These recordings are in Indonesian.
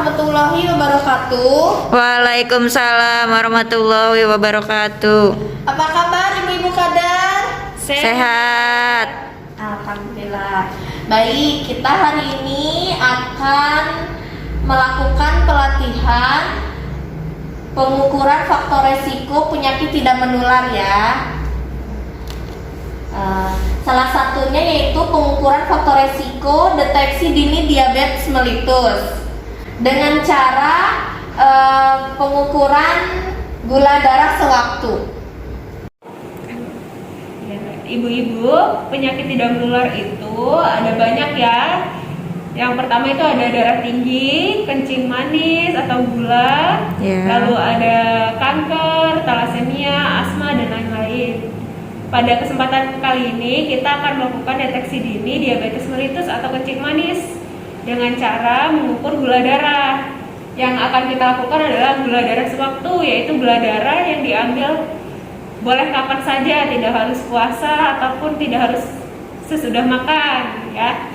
warahmatullahi wabarakatuh. Waalaikumsalam warahmatullahi wabarakatuh. Apa kabar ibu-ibu kadar? Sehat. Alhamdulillah. Baik, kita hari ini akan melakukan pelatihan pengukuran faktor resiko penyakit tidak menular ya. Salah satunya yaitu pengukuran faktor resiko deteksi dini diabetes mellitus dengan cara pengukuran gula darah sewaktu. Ibu-ibu, penyakit tidak menular itu ada banyak ya. Yang pertama itu ada darah tinggi, kencing manis atau gula, lalu ada kanker, talasemia, asma dan lain-lain. Pada kesempatan kali ini kita akan melakukan deteksi dini diabetes mellitus atau kencing manis dengan cara mengukur gula darah. Yang akan kita lakukan adalah gula darah sewaktu, yaitu gula darah yang diambil boleh kapan saja, tidak harus puasa ataupun tidak harus sesudah makan ya.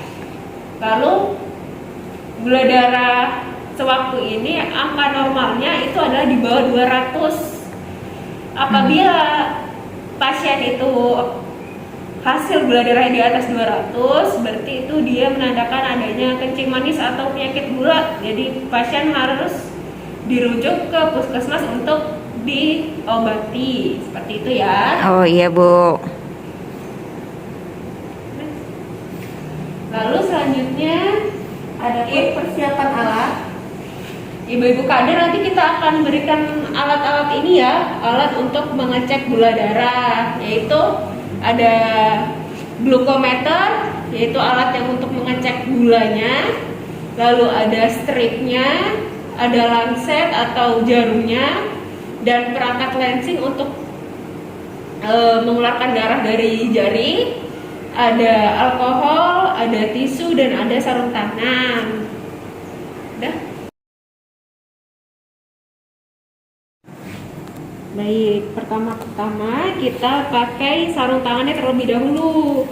Lalu gula darah sewaktu ini angka normalnya itu adalah di bawah 200. Apabila pasien itu hasil gula darah di atas 200, berarti itu dia menandakan adanya kencing manis atau penyakit gula. Jadi pasien harus dirujuk ke puskesmas untuk diobati, seperti itu ya. Oh iya Bu. Lalu selanjutnya ada Persiapan alat. ibu-ibu kader, nanti kita akan berikan alat-alat ini ya, alat untuk mengecek gula darah, yaitu ada glukometer, yaitu alat yang untuk mengecek gulanya, lalu ada stripnya, ada lancet atau jarumnya, dan perangkat lensing untuk mengeluarkan darah dari jari, ada alkohol, ada tisu, dan ada sarung tangan. Udah? Baik, pertama-tama kita pakai sarung tangannya terlebih dahulu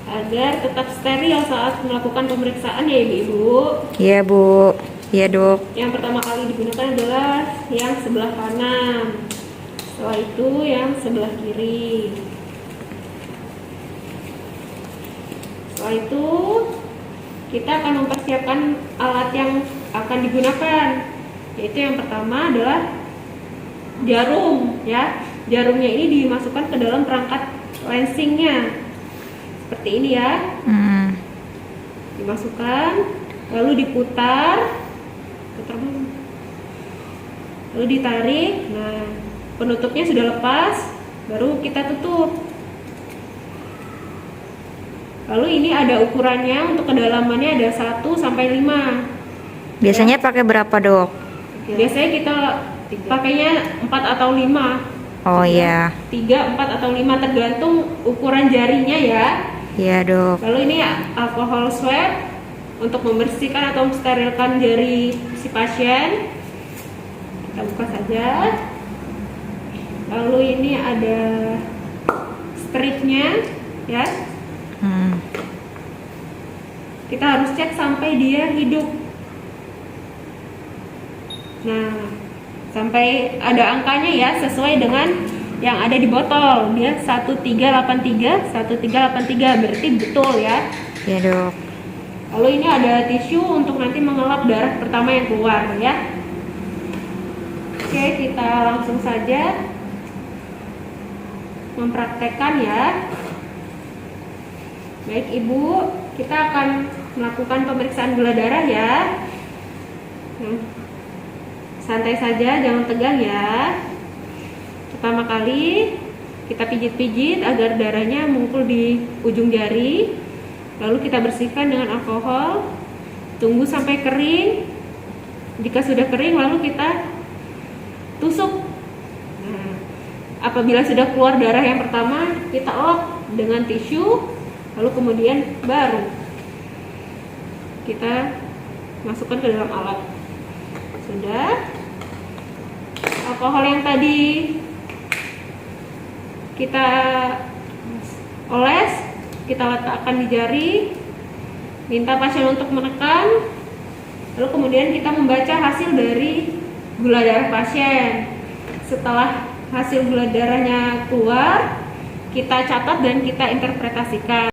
agar tetap steril saat melakukan pemeriksaan ya ibu-ibu. Iya Bu. Iya Dok. Yang pertama kali digunakan adalah yang sebelah kanan, setelah itu yang sebelah kiri. Setelah itu kita akan mempersiapkan alat yang akan digunakan, yaitu yang pertama adalah jarum ya. Jarumnya ini dimasukkan ke dalam perangkat lensingnya seperti ini ya. Dimasukkan, lalu diputar, lalu ditarik. Nah, penutupnya sudah lepas, baru kita tutup. Lalu ini ada ukurannya, untuk kedalamannya ada 1 sampai 5. Biasanya pakai berapa Dok? Biasanya kita pakainya 4 atau 5. Oh iya. 3, 4 atau 5 tergantung ukuran jarinya ya. Iya Dok. Lalu ini alkohol swab untuk membersihkan atau mensterilkan jari si pasien. Kita buka saja. Lalu ini ada stripnya ya. Kita harus cek sampai dia hidup. Nah, sampai ada angkanya ya, sesuai dengan yang ada di botol. Dia 1383, 1383, berarti betul ya. Iya Dok. Lalu ini ada tisu untuk nanti mengelap darah pertama yang keluar ya. Oke, kita langsung saja mempraktekkan ya. Baik Ibu, kita akan melakukan pemeriksaan gula darah ya. Santai saja, jangan tegang ya. Pertama kali kita pijit-pijit agar darahnya mengumpul di ujung jari. Lalu kita bersihkan dengan alkohol. Tunggu sampai kering. Jika sudah kering, lalu kita tusuk. Nah, apabila sudah keluar darah yang pertama, kita lap dengan tisu. Lalu kemudian baru kita masukkan ke dalam alat. Sudah. Alkohol yang tadi kita oles, kita letakkan di jari. Minta pasien untuk menekan. Lalu kemudian kita membaca hasil dari gula darah pasien. Setelah hasil gula darahnya keluar, kita catat dan kita interpretasikan.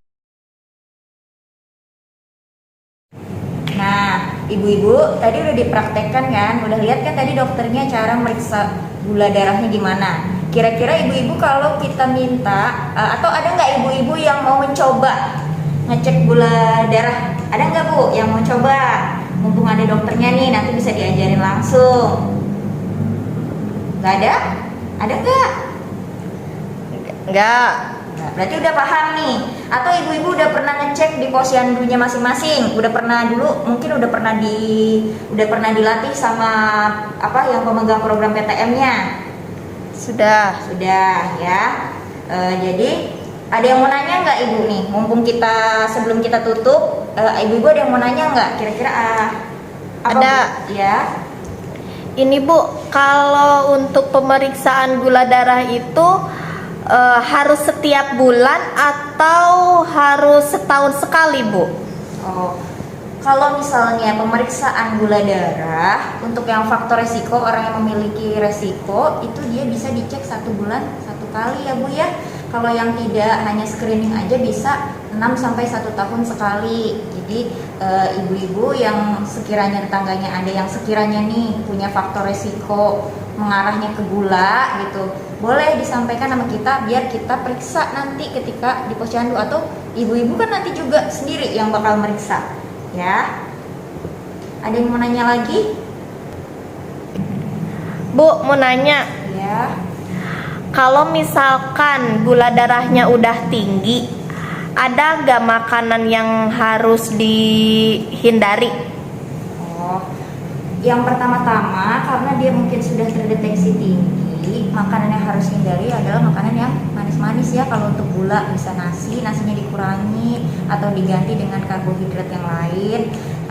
Nah, ibu-ibu tadi udah dipraktekkan kan? Udah lihat kan tadi dokternya cara meriksa gula darahnya gimana? Kira-kira ibu-ibu kalau kita minta atau ada nggak ibu-ibu yang mau mencoba ngecek gula darah? Ada nggak Bu yang mau coba? Mumpung ada dokternya nih, nanti bisa diajarin langsung. Nggak ada? Ada nggak? Nggak. Nah, berarti udah paham nih. Atau ibu-ibu udah pernah ngecek di posyandunya masing-masing? Udah pernah dulu, mungkin udah pernah dilatih sama apa yang pemegang program PTM-nya? Sudah ya. Jadi ada yang mau nanya nggak ibu nih? Mumpung kita sebelum kita tutup, ibu-ibu ada yang mau nanya nggak? Kira-kira apa, Ada. Bu? Ya. Ini Bu, kalau untuk pemeriksaan gula darah itu harus setiap bulan atau harus setahun sekali Bu? Oh, kalau misalnya pemeriksaan gula darah untuk yang faktor resiko, orang yang memiliki resiko itu dia bisa dicek 1 bulan 1 kali ya Bu ya. Kalau yang tidak, hanya screening aja bisa 6 sampai 1 tahun sekali. Jadi ibu-ibu yang sekiranya tetangganya ada yang sekiranya nih punya faktor resiko mengarahnya ke gula gitu, boleh disampaikan sama kita biar kita periksa nanti ketika di posyandu, atau ibu-ibu kan nanti juga sendiri yang bakal meriksa ya. Ada yang mau nanya lagi? Bu, mau nanya, Ya. kalau misalkan gula darahnya udah tinggi, ada nggak makanan yang harus dihindari? Oh, yang pertama-tama karena dia mungkin sudah terdeteksi tinggi, makanan yang harus hindari adalah makanan yang manis-manis ya. Kalau untuk gula bisa nasinya dikurangi atau diganti dengan karbohidrat yang lain,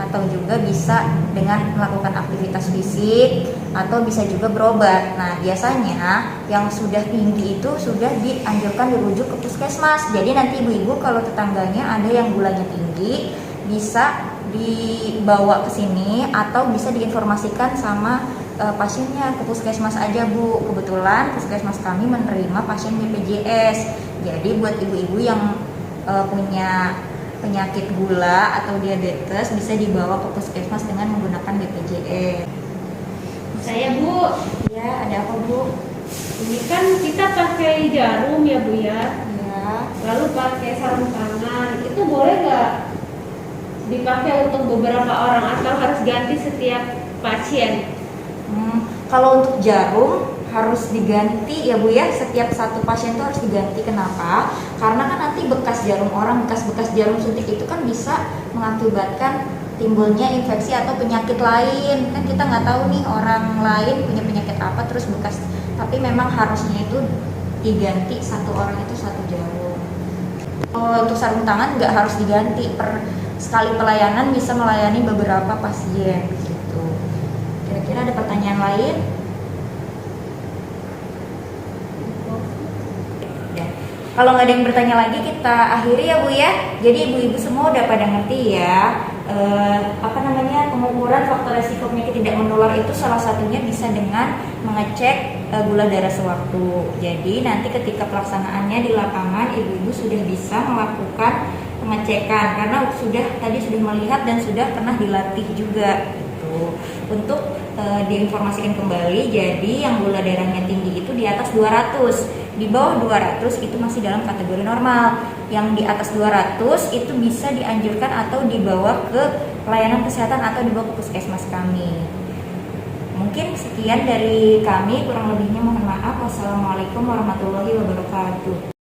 atau juga bisa dengan melakukan aktivitas fisik, atau bisa juga berobat. Nah, biasanya yang sudah tinggi itu sudah dianjurkan dirujuk ke puskesmas. Jadi nanti ibu-ibu kalau tetangganya ada yang gulanya tinggi, bisa dibawa ke sini atau bisa diinformasikan sama pasiennya ke puskesmas aja Bu. Kebetulan puskesmas kami menerima pasien BPJS. Jadi buat ibu-ibu yang punya penyakit gula atau diabetes bisa dibawa ke puskesmas dengan menggunakan BPJS. Saya Bu, Ya, ada apa Bu? ini kan kita pakai jarum ya Bu ya, Ya. lalu pakai sarung tangan, itu boleh nggak dipakai untuk beberapa orang atau harus ganti setiap pasien? Kalau untuk jarum harus diganti ya Bu ya, setiap satu pasien itu harus diganti. Kenapa? Karena kan nanti bekas jarum orang, bekas jarum suntik itu kan bisa mengakibatkan timbulnya infeksi atau penyakit lain. Kan kita nggak tahu nih orang lain punya penyakit apa terus bekas, tapi memang harusnya itu diganti satu orang itu 1 jarum. Untuk sarung tangan nggak harus diganti, per sekali pelayanan bisa melayani beberapa pasien gitu. Kira-kira ada pertanyaan lain? Ya. Kalau nggak ada yang bertanya lagi, kita akhiri ya Bu ya. Jadi ibu-ibu semua udah pada ngerti ya, pengukuran faktor resiko penyakit tidak menular itu salah satunya bisa dengan mengecek gula darah sewaktu. Jadi nanti ketika pelaksanaannya di lapangan, ibu-ibu sudah bisa melakukan pengecekan karena tadi sudah melihat dan sudah pernah dilatih juga gitu. Untuk diinformasikan kembali, jadi yang gula darahnya tinggi itu di atas 200, di bawah 200 itu masih dalam kategori normal. Yang di atas 200 itu bisa dianjurkan atau dibawa ke pelayanan kesehatan atau dibawa ke puskesmas kami. Mungkin sekian dari kami, kurang lebihnya mohon maaf. Wassalamualaikum warahmatullahi wabarakatuh.